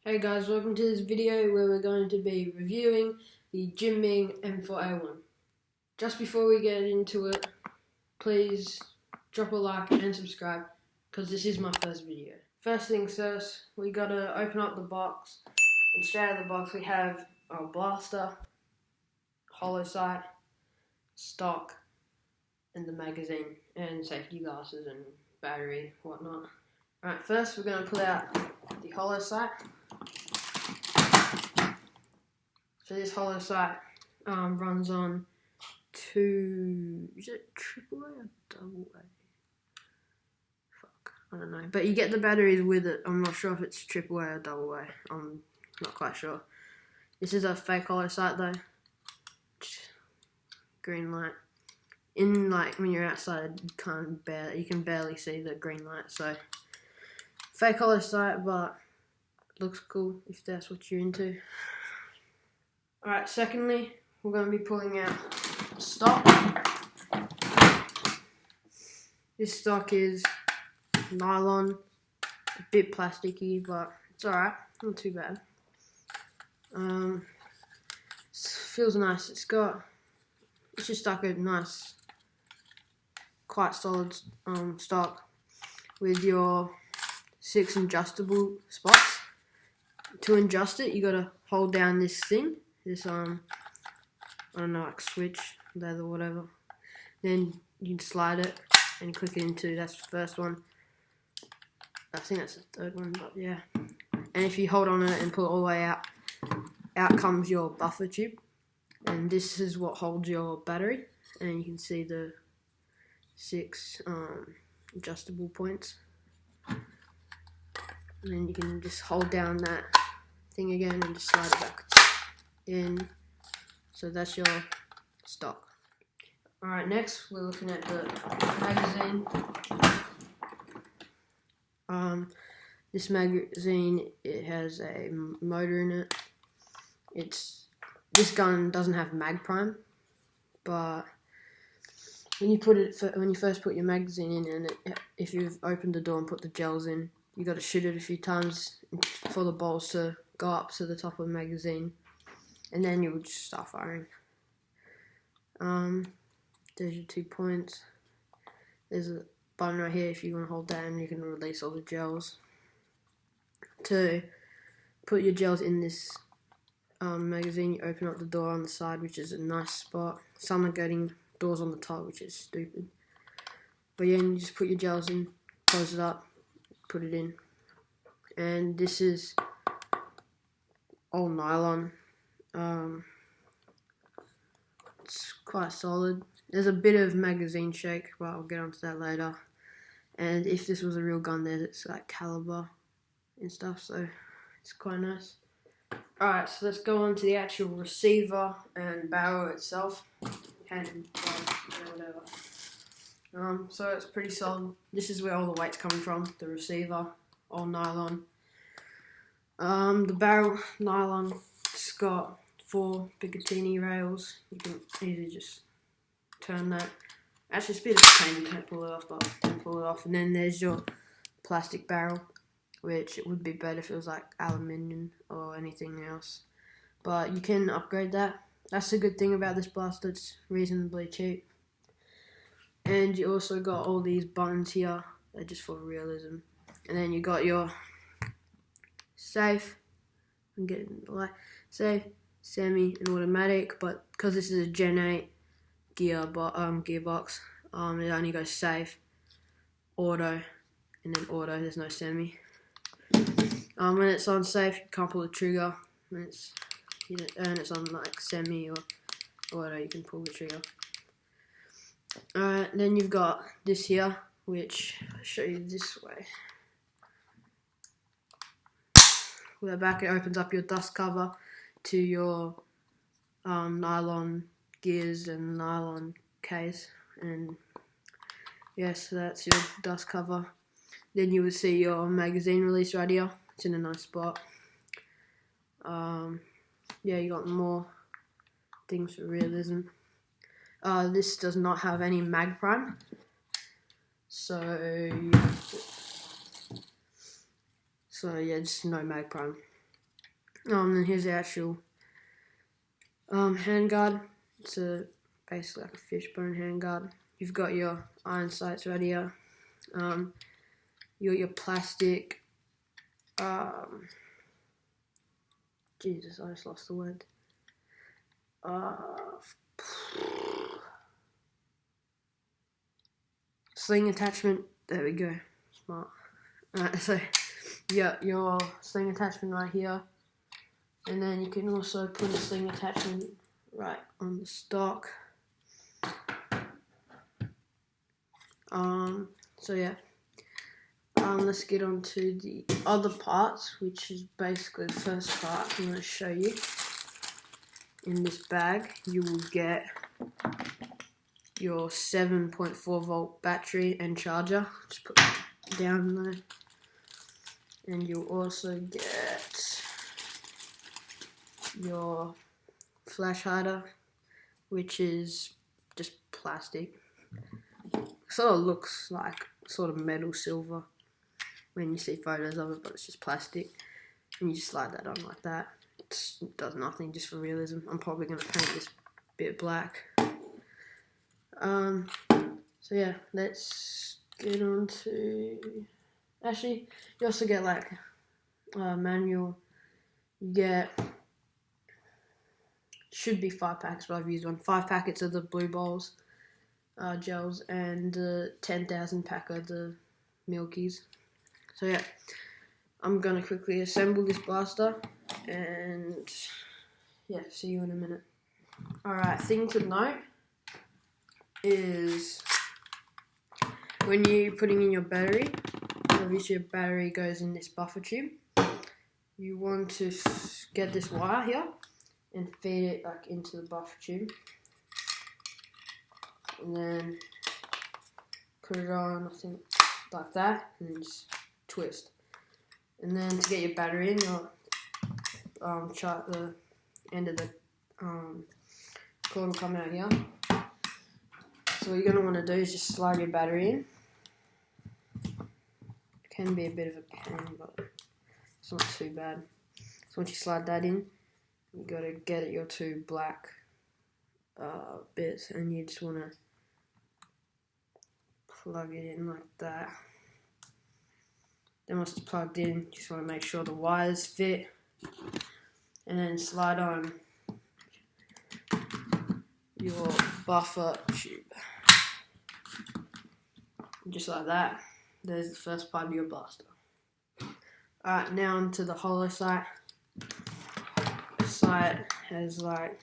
Hey guys, welcome to this video where we're going to be reviewing the JinMing M4A1. Just before we get into it, please drop a like and subscribe because this is my first video. First things first, we gotta open up the box, and straight out of the box we have our blaster, hollow sight, stock, and the magazine, and safety glasses and battery, whatnot. Alright, first we're gonna pull out the hollow sight. So this hollow sight runs on is it AAA or AA? Fuck, I don't know. But you get the batteries with it. I'm not sure if it's AAA or AA. I'm not quite sure. This is a fake hollow sight though. Green light. When you're outside, you can barely see the green light. So fake hollow sight, but looks cool if that's what you're into. Alright, secondly, we're going to be pulling out stock. This stock is nylon, a bit plasticky, but it's alright, not too bad. Feels nice. It's just like a nice, quite solid stock with your 6 adjustable spots. To adjust it, you gotta hold down this thing. This I don't know, like switch, leather, whatever. Then you slide it and click it into, that's the first one. I think that's the third one, but yeah. And if you hold on it and pull it all the way out comes your buffer tube. And this is what holds your battery. And you can see the 6 adjustable points. And then you can just hold down that thing again and just slide it back in. So that's your stock. Alright, next we're looking at the magazine. This magazine, it has a motor in it. This gun doesn't have mag prime, but when you first put your magazine in, and if you've opened the door and put the gels in, you got to shoot it a few times for the balls to go up to the top of the magazine, and then you would just start firing. There's your 2 points. There's a button right here if you want to hold that, and you can release all the gels. To put your gels in this magazine, you open up the door on the side, which is a nice spot. Some are getting doors on the top, which is stupid. But yeah, you just put your gels in, close it up, put it in. And this is all nylon. It's quite solid. There's a bit of magazine shake, but I'll get onto that later. And if this was a real gun, it's like caliber and stuff, so it's quite nice. Alright, so let's go on to the actual receiver and barrel itself. Whatever. So it's pretty solid. This is where all the weight's coming from. The receiver, all nylon. The barrel, nylon. It's got 4 Picatinny rails. You can easily just turn that. Actually, it's a bit of a pain to pull it off, but you can pull it off. And then there's your plastic barrel, which it would be better if it was like aluminium or anything else. But you can upgrade that. That's the good thing about this blaster, it's reasonably cheap. And you also got all these buttons here, they're just for realism. And then you got your safe, I'm getting the light, safe, semi, and automatic, but because this is a Gen 8 gearbox, it only goes safe, auto, and then auto, there's no semi. When it's on safe, you can't pull the trigger. When it's on like semi or auto, you can pull the trigger. Alright, then you've got this here, which I'll show you this way. With the back, it opens up your dust cover to your nylon gears and nylon case, and yes, that's your dust cover. Then you would see your magazine release right here. It's in a nice spot. Yeah, you got more things for realism. This does not have any mag prime, so yeah, just no mag prime. Then here's the actual handguard. It's basically like a fishbone handguard. You've got your iron sights right here. Your plastic. Jesus, I just lost the word. Sling attachment. There we go. Smart. Alright, so yeah, your sling attachment right here, and then you can also put a sling attachment right on the stock. So yeah, let's get on to the other parts, which is basically the first part I'm going to show you. In this bag, you will get your 7.4 volt battery and charger. Just put it down there. And you'll also get your flash hider, which is just plastic. Sort of looks like sort of metal silver when you see photos of it, but it's just plastic. And you just slide that on like that. It does nothing, just for realism. I'm probably going to paint this bit black. So yeah, let's get on to... Actually, you also get like manual. You get... Should be 5 packets, but I've used 5 packets of the blue bowls gels and 10,000 pack of the milkies. So yeah, I'm gonna quickly assemble this blaster and yeah, see you in a minute. Alright, thing to note is when you're putting in your battery, obviously your battery goes in this buffer tube. You want to get this wire here and feed it like into the buffer tube, and then put it on, I think, like that, and then just twist. And then to get your battery in, you'll chart the end of the cord will come out here. So what you're going to want to do is just slide your battery in. It can be a bit of a pain, but it's not too bad. So once you slide that in, you got to get at your 2 black bits, and you just want to plug it in like that. Then once it's plugged in, you just want to make sure the wires fit, and then slide on your buffer tube. Just like that. There's the first part of your blaster. Alright, now onto the hollow sight. The sight has like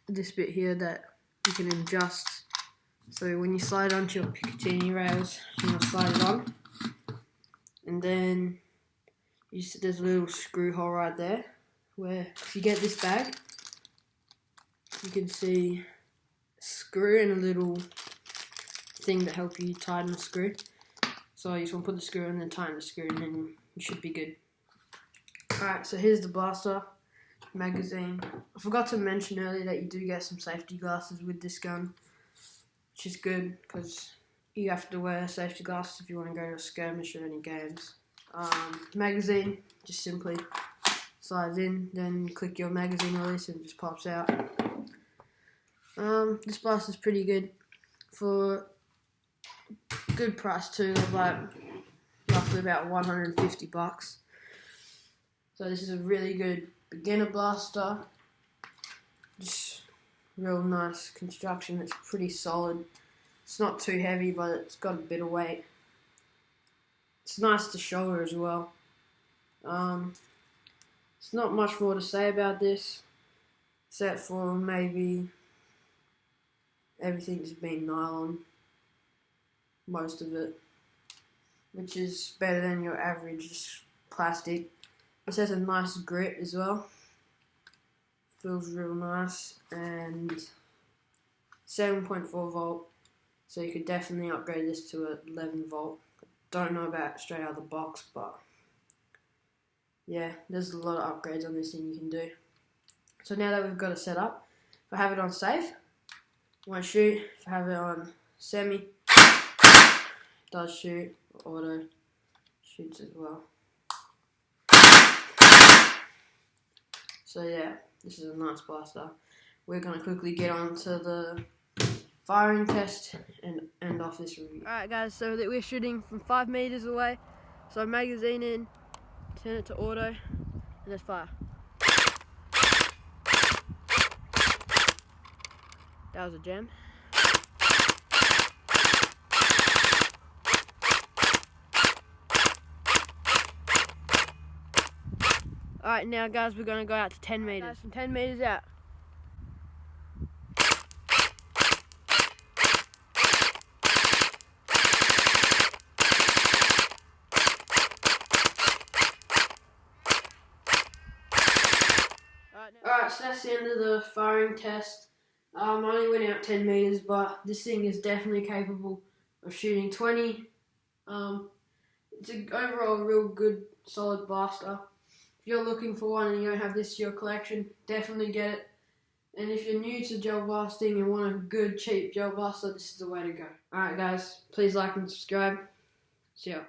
this bit here that you can adjust. So when you slide onto your Picatinny rails, you want to slide it on, and then there's a little screw hole right there, where if you get this bag, you can see a screw and a little thing to help you tighten the screw. So you just want to put the screw in and then tighten the screw, and then you should be good. Alright, so here's the blaster magazine. I forgot to mention earlier that you do get some safety glasses with this gun, which is good because you have to wear safety glasses if you want to go to a skirmish or any games. Magazine just simply slides in, then you click your magazine release and it just pops out. This blaster is pretty good for good price too, of like roughly about $150. So this is a really good beginner blaster. Just real nice construction. It's pretty solid. It's not too heavy, but it's got a bit of weight. It's nice to shoulder as well. It's not much more to say about this, except for maybe everything's been nylon, most of it, which is better than your average plastic. This has a nice grip as well. Feels real nice, and 7.4 volt, so you could definitely upgrade this to a 11 volt. Don't know about straight out of the box, but yeah, there's a lot of upgrades on this thing you can do. So now that we've got it set up, if I have it on safe, it won't shoot. If I have it on semi, it does shoot. Auto shoots as well. So yeah, this is a nice blaster. We're going to quickly get on to the firing test and end off this review. Alright guys, so that we're shooting from 5 meters away. So magazine in, turn it to auto, and let's fire. That was a gem. Alright, now guys, we're going to go out to 10 meters. Guys, from 10 meters out. Alright, so that's the end of the firing test. I only went out 10 meters, but this thing is definitely capable of shooting 20. It's an overall real good, solid blaster. If you're looking for one and you don't have this to your collection, definitely get it. And if you're new to gel blasting and want a good, cheap gel blaster, this is the way to go. Alright guys, please like and subscribe. See ya.